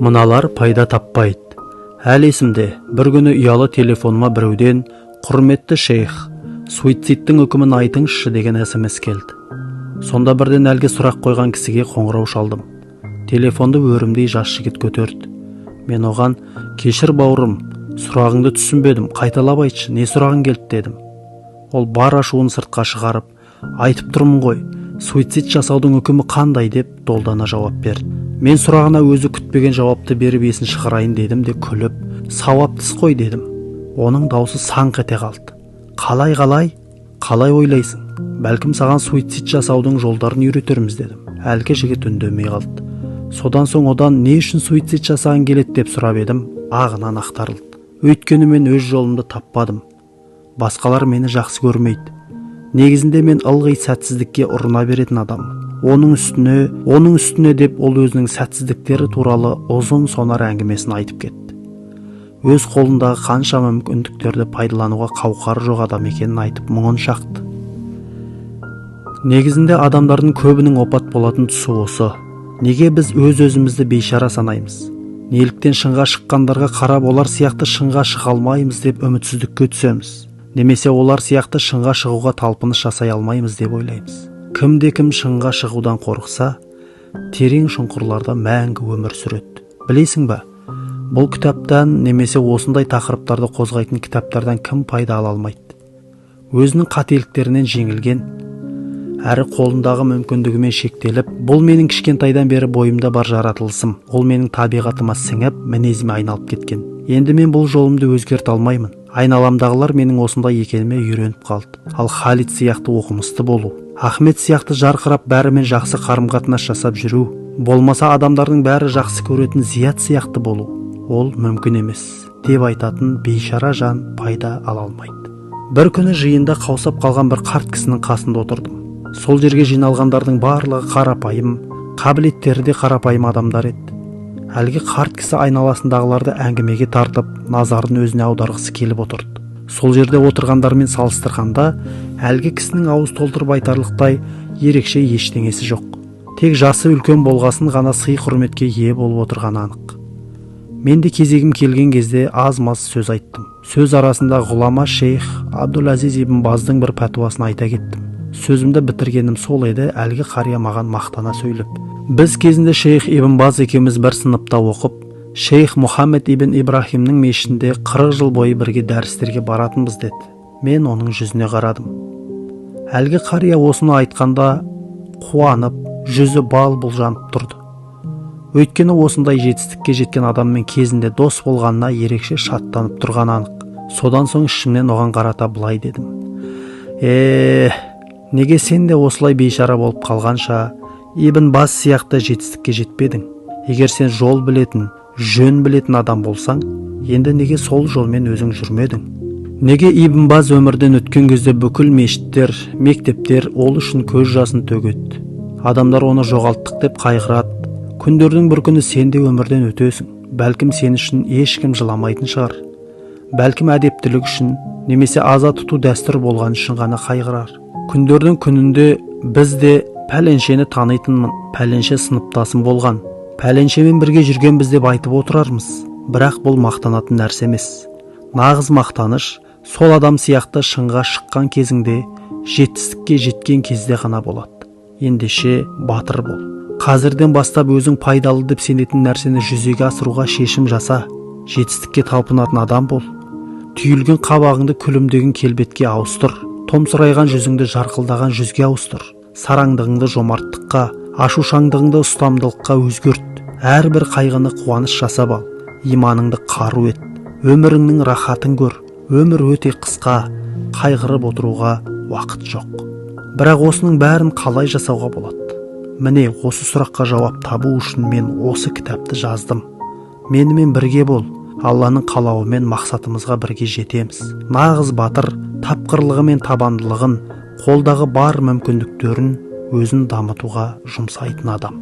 Мыналар пайда таппайды. Әл есімде, бір күні ұялы телефоныма біреуден «Құрметті шейх, суицидтің үкімін айтыңызшы» деген SMS келді. Сонда бірден әлгі сұрақ қойған кісіге қоңырау шалдым. Телефонды өрімдей жас жігіт көтерді. Мен оған «Кешір бауырым, сұрағыңды түсінбедім, қайталап айтшы, не сұрағың келді» дедім. Ол бар ашуын сыртқа шығарып, «Айтып тұрмын ғой, суицид жасаудың үкімі қандай?» деп долдана жауап берді. Мен сұрағына өзі күтпеген жауапты беріп есін шығарайын дедім де күліп, «Сауаптыс қой» дедім. Оның даусы саңқ ете қалды. Қалай ойлайсың? Бәлкім саған суицид жасаудың жолдарын үйретерміз дедім. Әлгі жігіт үндемей қалды. Содан соң одан не үшін суицид жасағың келеді деп сұрап едім, ағынан ақтарылды. Өйткені мен өз жолымды таппадым. Басқалар мені жақсы көрмейді. Негізінде мен ылғи сәтсіздікке ұрына беретін адам. Оның үстіне деп ол өзінің сәтсіздіктері туралы ұзын сонар әңгімесін айтып кетті. Өз қолындағы қанша мүмкіндіктерді пайдалануға қауқары жоқ адам екенін айтып мұңын шақты. Негізінде адамдардың көбінің опат болатын тұсы осы. Неге біз өз-өзімізді бейшара санаймыз? Неліктен шыңға шыққандарға қарап олар сияқты шыңға шыға алмаймыз деп үмітсіздікке түсеміз? Немесе олар сияқты шыңға шығуға талпыныс жасай алмаймыз деп ойлаймыз? Кім шыңға шығудан қорықса, терең шұңқырларда мәңгі өмір сүреді. Білесің ба? Бұл кітаптан немесе осындай тақырыптарды қозғайтын кітаптардан кім пайда ала алмайды? Өзінің қателіктерінен жеңілген, әрі қолындағы мүмкіндігімен шектеліп, бұл менің кішкентайдан бері бойымда бар жаратылысым, ол менің табиғатыма сіңіп, мінезіме айналып кеткен. Енді мен бұл жолымды өзгерте алмаймын. Айналамдағылар менің осындай екеніме үйреніп қалды. Ал Халид сияқты оқымысты болу, Ахмет сияқты жарқырап бәрімен жақсы қарым-қатынас жасап жүру, болмаса адамдардың бәрі жақсы көретін Зият сияқты болу, ол мүмкін емес деп айтатын бейшара жан пайда ала алмайды. Бір күні жиында қаусап қалған бір қарт кісінің қасында отырдым. Сол жерге жиналғандардың барлығы қарапайым, қабілеттері де қарапайым адамдар еді. Әлгі қарт кісі айналасындағыларды әңгімеге тартып, назарын өзіне аударғысы келіп отырды. Сол жерде отырғандармен салыстырғанда, әлгі кісінің ауыз толтырып айтарлықтай ерекше ештеңесі жоқ. Тек жасы үлкен болғасын ғана сый құрметке ие болып отырғаны анық. Мен де кезегім келген кезде аз-маз сөз айттым. Сөз арасында ғұлама шейх Абдул-Азиз ибн Баздың бір пәтуасын айта кеттім. Сөзімді бітіргенім сол еді, әлгі қария маған мақтана сөйлеп: «Біз кезінде шейх ибн Баз екеуміз бір сыныпта оқып, шейх Мұхаммед ибн Ибрахимнің мешітінде 40 жыл бойы бірге дәрістерге баратынбыз» деді. Мен оның жүзіне қарадым. Әлгі қария осыны айтқанда қуанып, жүзі бал-бұл жанып тұрды. Өйткені осындай жетістікке жеткен адаммен кезінде дос болғанына ерекше шаттанып тұрған анық. Содан соң ішімнен оған қарата былай дедім: неге сен де осылай бейшара болып қалғанша Ибн Баз сияқты жетістікке жетпедің? Егер сен жол білетін, жөн білетін адам болсаң, енді неге сол жолмен өзің жүрмедің? Неге Ибн Баз өмірден өткен кезде бүкіл мешіттер, мектептер ол үшін көз жасын төгеді? Адамдар оны жоғалттық деп қайғырады. Күндердің бір күні сен де өмірден өтесің. Бәлкім сен үшін ешкім жыламайтын шығар. Бәлкім әдептілік үшін, немесе аза тұту дәстүр болған үшін ғана қайғырар. Күндердің күнінде біз де пәленшені танитынмын, пәленше сыныптасым болған, пәленшемен бірге жүргенбіз деп айтып отырармыз. Бірақ бұл мақтанатын нәрсе емес. Нағыз мақтаныш сол адам сияқты шыңға шыққан кезіңде, жетістікке жеткен кезде ғана болады. Ендеше батыр бол. Қазірден бастап өзің пайдалы деп сенетін нәрсені жүзеге асыруға шешім жаса. Жетістікке талпынатын адам бол. Түйілген қабағыңды күлімдеген келбетке ауыстыр. Томсырайған жүзіңді жарқылдаған жүзге ауыстыр. Сараңдығыңды жомарттыққа, ашушаңдығыңды ұстамдылыққа өзгерт. Әрбір қайғыны қуаныш жасап ал. Иманыңды қару ет. Өміріңнің рахатын көр. Өмір өте қысқа, қайғырып отыруға уақыт жоқ. Бірақ осының бәрін қалай жасауға болады? Міне осы сұраққа жауап табу үшін мен осы кітапты жаздым. Менімен бірге бол. Алланың қалауымен мақсатымызға бірге жетеміз. Нағыз батыр тапқырлығы мен табандылығын, қолдағы бар мүмкіндіктерін өзін дамытуға жұмсайтын адам.